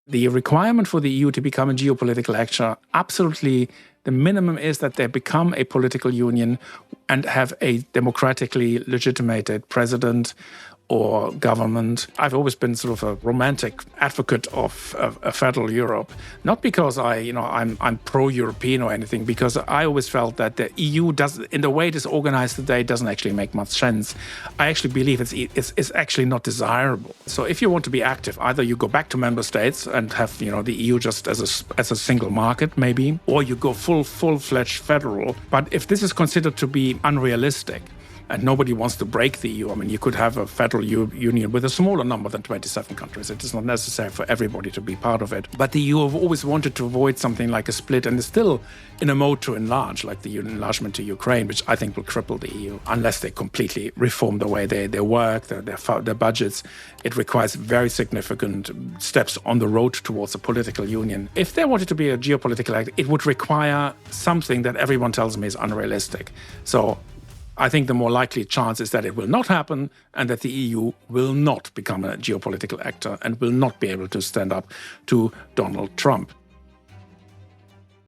The requirement for the EU to become a geopolitical actor, absolutely, the minimum is that they become a political union and have a democratically legitimated president or government. I've always been sort of a romantic advocate of a federal Europe, not because I'm pro-European or anything, because I always felt that the EU in the way it is organized today, doesn't actually make much sense. I actually believe it's actually not desirable. So if you want to be active, either you go back to member states and have the EU just as a single market, maybe, or you go full-fledged federal. But if this is considered to be unrealistic, and nobody wants to break the EU. I mean, you could have a federal union with a smaller number than 27 countries. It is not necessary for everybody to be part of it. But the EU have always wanted to avoid something like a split and is still in a mode to enlarge, like the enlargement to Ukraine, which I think will cripple the EU unless they completely reform the way they work, their budgets. It requires very significant steps on the road towards a political union. If they wanted to be a geopolitical actor, it would require something that everyone tells me is unrealistic. So I think the more likely chance is that it will not happen and that the EU will not become a geopolitical actor and will not be able to stand up to Donald Trump.